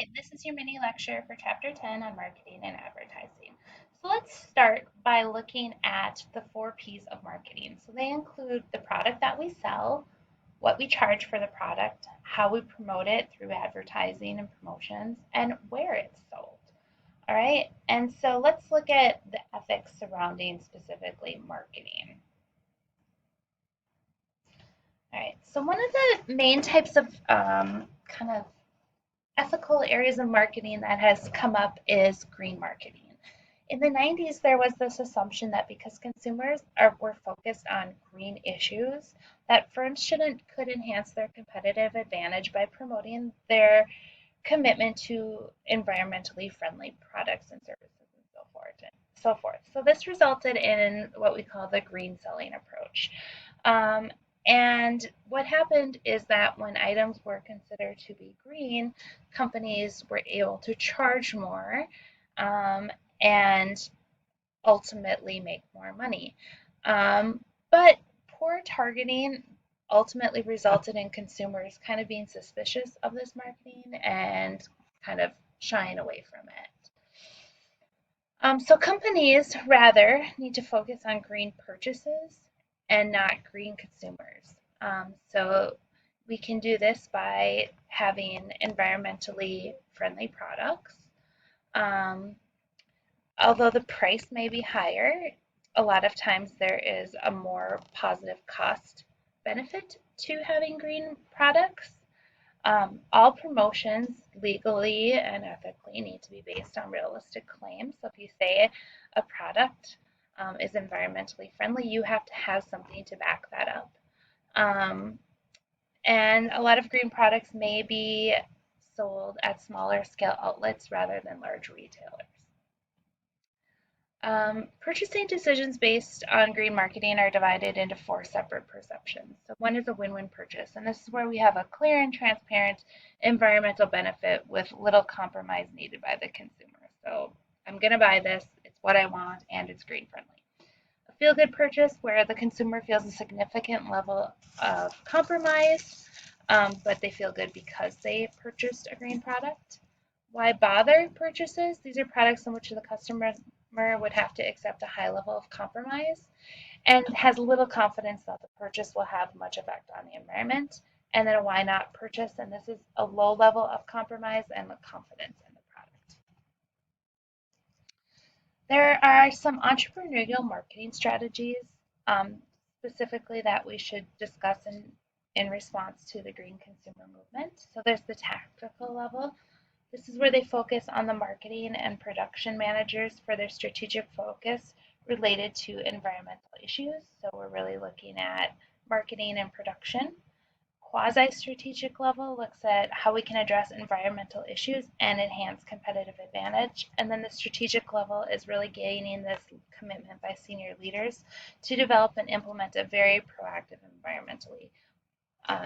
Hi, this is your mini lecture for Chapter 10 on marketing and advertising. So let's start by looking at the 4 P's of marketing. So they include the product that we sell, what we charge for the product, how we promote it through advertising and promotions, and where it's sold. All right, and so let's look at the ethics surrounding specifically marketing. All right, so one of the main types of kind of ethical areas of marketing that has come up is green marketing. In the 90s, there was this assumption that because were focused on green issues, that firms could enhance their competitive advantage by promoting their commitment to environmentally friendly products and services and so forth. So this resulted in what we call the green selling approach. Um, and what happened is that when items were considered to be green, companies were able to charge more um, and ultimately make more money. But poor targeting ultimately resulted in consumers kind of being suspicious of this marketing and kind of shying away from it. So companies rather need to focus on green purchases and not green consumers. So we can do this by having environmentally friendly products. Um, Although the price may be higher, a lot of times there is a more positive cost benefit to having green products. All promotions legally and ethically need to be based on realistic claims. So if you say a product is environmentally friendly, you have to have something to back that up. Um, and a lot of green products may be sold at smaller scale outlets rather than large retailers. Purchasing decisions based on green marketing are divided into 4 separate perceptions. So one is a win-win purchase, and this is where we have a clear and transparent environmental benefit with little compromise needed by the consumer. So I'm going to buy this, it's what I want, and it's green friendly. A feel-good purchase where the consumer feels a significant level of compromise, but they feel good because they purchased a green product. Why bother purchases? These are products in which the customer would have to accept a high level of compromise and has little confidence that the purchase will have much effect on the environment. And then a why not purchase, and this is a low level of compromise and the confidence in the product. There are some entrepreneurial marketing strategies specifically that we should discuss in response to the green consumer movement. So there's the tactical level. This is where they focus on the marketing and production managers for their strategic focus related to environmental issues. So we're really looking at marketing and production. Quasi-strategic level looks at how we can address environmental issues and enhance competitive advantage. And then the strategic level is really gaining this commitment by senior leaders to develop and implement a very proactive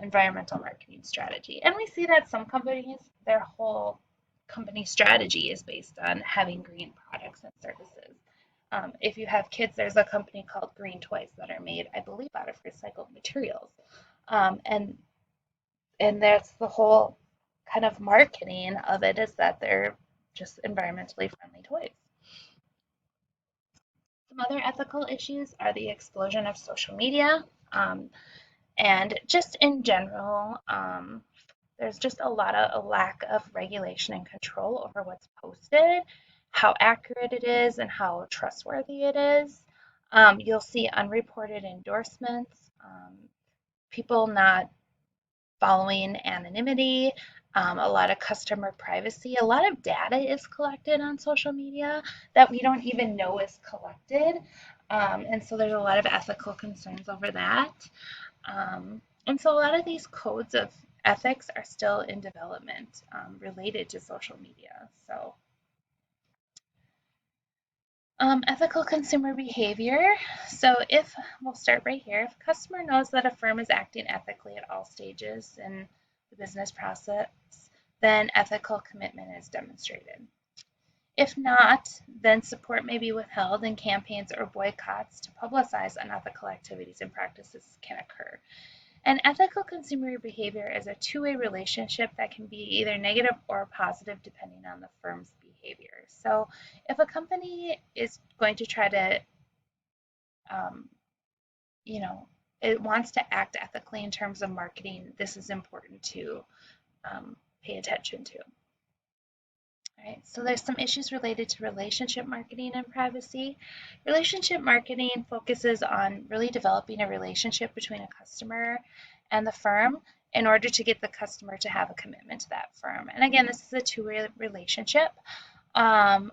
environmental marketing strategy. And we see that some companies, their whole company strategy is based on having green products and services. If you have kids, there's a company called Green Toys that are made, I believe, out of recycled materials. Um, and and that's the whole kind of marketing of it, is that they're just environmentally friendly toys. Some other ethical issues are the explosion of social media, and just in general, there's just a lack of regulation and control over what's posted, how accurate it is, and how trustworthy it is. You'll see unreported endorsements, people not following anonymity, a lot of customer privacy. A lot of data is collected on social media that we don't even know is collected. And so there's a lot of ethical concerns over that. And so a lot of these codes of ethics are still in development related to social media. So ethical consumer behavior. So if we'll start right here, if a customer knows that a firm is acting ethically at all stages in the business process, then ethical commitment is demonstrated. If not, then support may be withheld and campaigns or boycotts to publicize unethical activities and practices can occur. And ethical consumer behavior is a two-way relationship that can be either negative or positive depending on the firm's behavior. So if a company is going to try to, um, you know, it wants to act ethically in terms of marketing, this is important to pay attention to. All right, so there's some issues related to relationship marketing and privacy. Relationship marketing focuses on really developing a relationship between a customer and the firm in order to get the customer to have a commitment to that firm. And again, this is a two-way relationship um,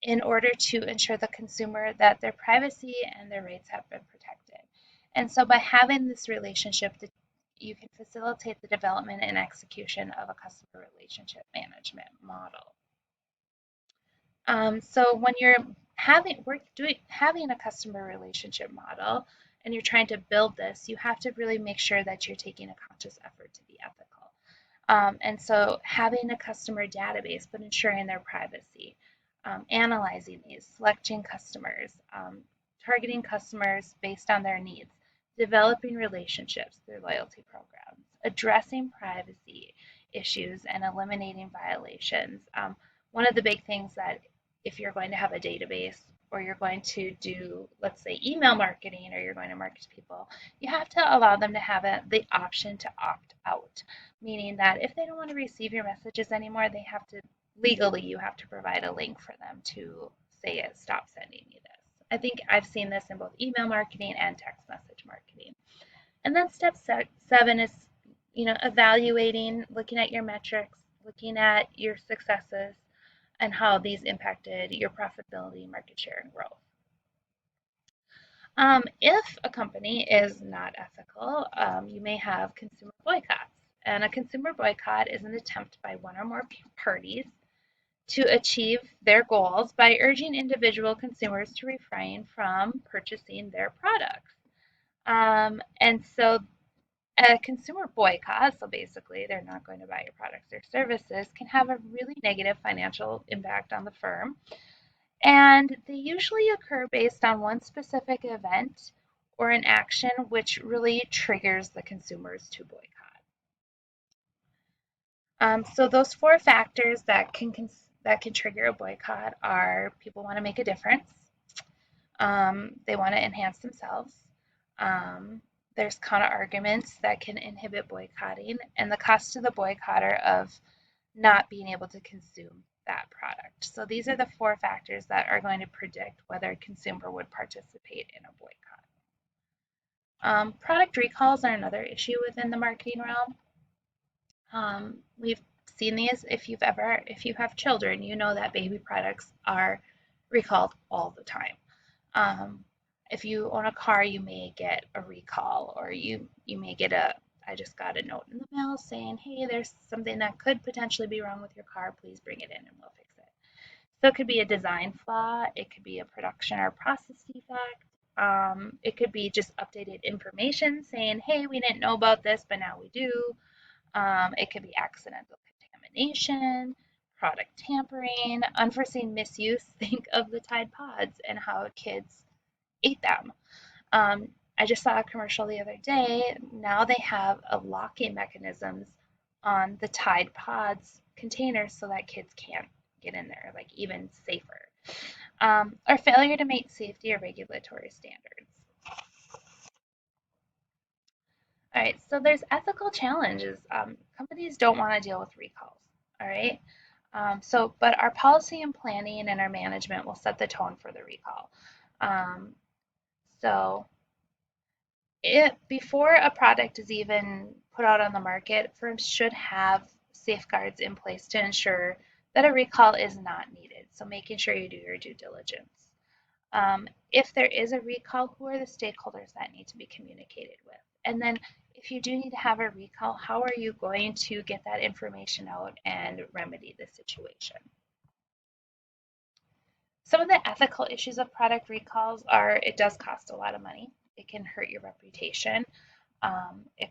in order to ensure the consumer that their privacy and their rights have been protected. And so by having this relationship, you can facilitate the development and execution of a customer relationship management model. So when you're having a customer relationship model and you're trying to build this, you have to really make sure that you're taking a conscious effort to be ethical. And so having a customer database, but ensuring their privacy, analyzing these, selecting customers, targeting customers based on their needs, developing relationships through loyalty programs, addressing privacy issues, and eliminating violations. One of the big things that if you're going to have a database or you're going to do, let's say, email marketing or you're going to market to people, you have to allow them to have the option to opt out, meaning that if they don't want to receive your messages anymore, they have to, legally, you have to provide a link for them to say it, stop sending me this. I think I've seen this in both email marketing and text message marketing. And then step seven is, evaluating, looking at your metrics, looking at your successes, and how these impacted your profitability, market share, and growth. If a company is not ethical, you may have consumer boycotts. And a consumer boycott is an attempt by one or more parties to achieve their goals by urging individual consumers to refrain from purchasing their products. And so a consumer boycott, so basically they're not going to buy your products or services, can have a really negative financial impact on the firm. And they usually occur based on one specific event or an action which really triggers the consumers to boycott. So those four factors that can trigger a boycott are people want to make a difference, they want to enhance themselves, there's counter arguments that can inhibit boycotting, and the cost to the boycotter of not being able to consume that product. So these are the four factors that are going to predict whether a consumer would participate in a boycott. Product recalls are another issue within the marketing realm. We've seen these. If you have children, you know that baby products are recalled all the time. If you own a car, you may get a recall, or you may get I just got a note in the mail saying, hey, there's something that could potentially be wrong with your car. Please bring it in and we'll fix it. So it could be a design flaw. It could be a production or process defect. It could be just updated information saying, hey, we didn't know about this, but now we do. It could be accidental contamination, product tampering, unforeseen misuse. Think of the Tide Pods and how kids ate them. I just saw a commercial the other day. Now they have a locking mechanisms on the Tide Pods containers so that kids can't get in there, like even safer. Or failure to meet safety or regulatory standards. All right, so there's ethical challenges. Companies don't want to deal with recalls. All right, but our policy and planning and our management will set the tone for the recall. So before a product is even put out on the market, firms should have safeguards in place to ensure that a recall is not needed. So making sure you do your due diligence. If there is a recall, who are the stakeholders that need to be communicated with? And then if you do need to have a recall, how are you going to get that information out and remedy the situation? Some of the ethical issues of product recalls are it does cost a lot of money. It can hurt your reputation. It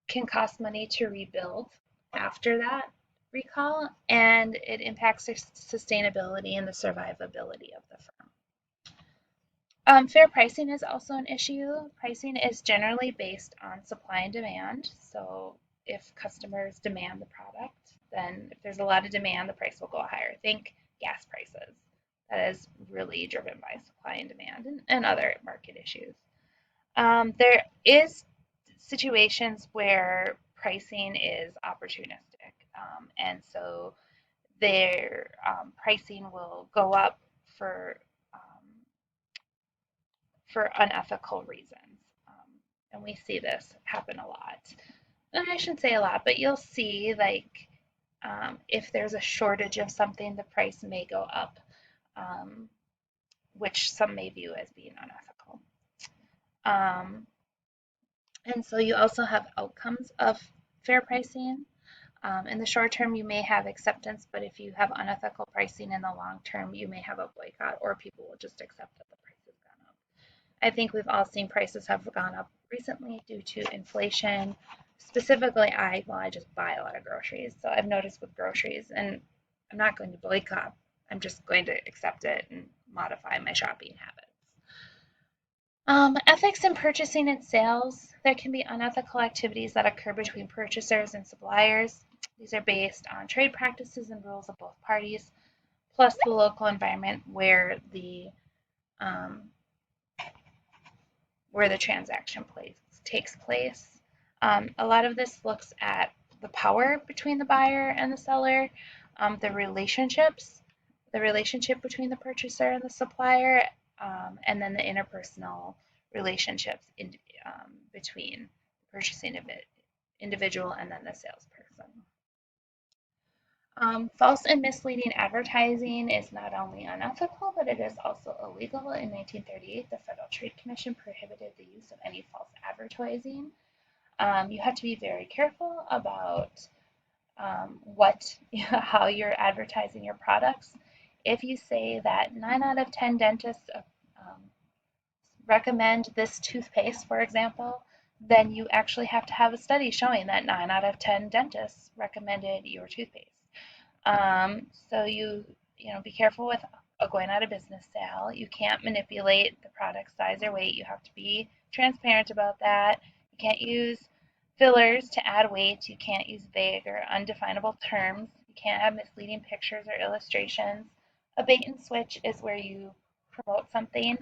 can cost money to rebuild after that recall, and it impacts the sustainability and the survivability of the firm. Fair pricing is also an issue. Pricing is generally based on supply and demand. So if customers demand the product, then if there's a lot of demand, the price will go higher. Think gas prices. That is really driven by supply and demand and other market issues. There is situations where pricing is opportunistic, and so their pricing will go up for um, for unethical reasons. And we see this happen a lot. And I shouldn't say a lot, but you'll see like if there's a shortage of something, the price may go up, um, which some may view as being unethical. Um, and so you also have outcomes of fair pricing. In the short term, you may have acceptance, but if you have unethical pricing in the long term, you may have a boycott or people will just accept that the price has gone up. I think we've all seen prices have gone up recently due to inflation. Specifically, I just buy a lot of groceries. So I've noticed with groceries, and I'm not going to boycott, I'm just going to accept it and modify my shopping habits. Ethics in purchasing and sales. There can be unethical activities that occur between purchasers and suppliers. These are based on trade practices and rules of both parties, plus the local environment um, where the transaction takes place. A lot of this looks at the power between the buyer and the seller, the relationship between the purchaser and the supplier, and then the interpersonal relationships between the purchasing individual and then the salesperson. False and misleading advertising is not only unethical, but it is also illegal. In 1938, the Federal Trade Commission prohibited the use of any false advertising. You have to be very careful about how you're advertising your products. If you say that 9 out of 10 dentists recommend this toothpaste, for example, then you actually have to have a study showing that 9 out of 10 dentists recommended your toothpaste. So you know be careful with a going out of business sale. You can't manipulate the product size or weight. You have to be transparent about that. You can't use fillers to add weight. You can't use vague or undefinable terms. You can't have misleading pictures or illustrations. A bait and switch is where you promote something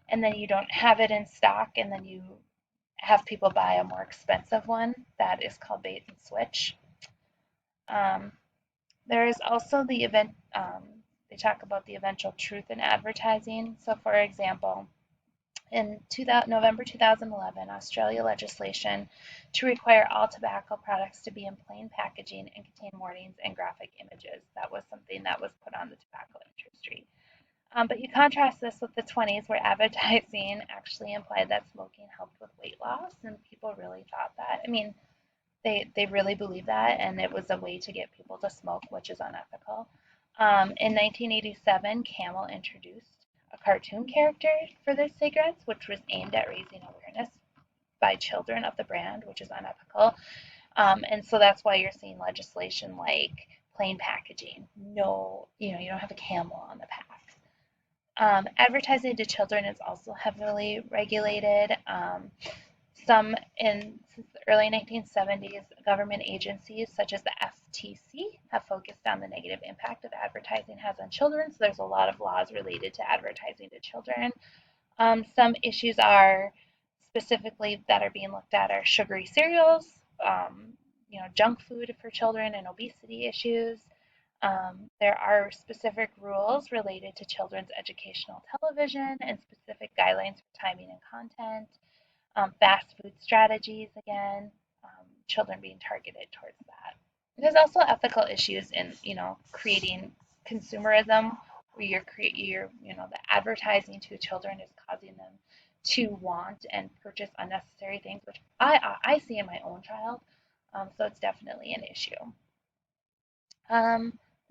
and then you don't have it in stock and then you have people buy a more expensive one. That is called bait and switch. Um, there is also the event, they talk about the eventual truth in advertising. So, for example, in November 2011, Australia legislation to require all tobacco products to be in plain packaging and contain warnings and graphic images. That was something that was put on the tobacco industry. But you contrast this with the 20s, where advertising actually implied that smoking helped with weight loss, and people really thought that. I mean, they really believe that, and it was a way to get people to smoke, which is unethical. In 1987, Camel introduced a cartoon character for their cigarettes, which was aimed at raising awareness by children of the brand, which is unethical. And so that's why you're seeing legislation like plain packaging. No, you don't have a camel on the pack. Advertising to children is also heavily regulated. Since the early 1970s, government agencies such as the FTC have focused on the negative impact that advertising has on children. So there's a lot of laws related to advertising to children. Some issues are specifically that are being looked at are sugary cereals, junk food for children, and obesity issues. There are specific rules related to children's educational television and specific guidelines for timing and content. Fast food strategies, again, children being targeted towards that. There's also ethical issues in, creating consumerism, where the advertising to children is causing them to want and purchase unnecessary things, which I see in my own child. So it's definitely an issue.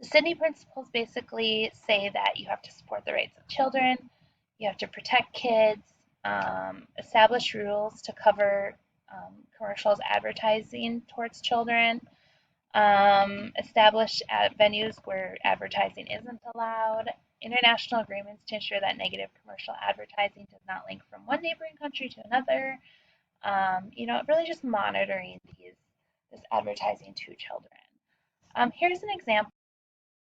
The Sydney principles basically say that you have to support the rights of children, you have to protect kids, establish rules to cover commercials advertising towards children, establish venues where advertising isn't allowed, international agreements to ensure that negative commercial advertising does not link from one neighboring country to another. Really just monitoring this advertising to children. Here's an example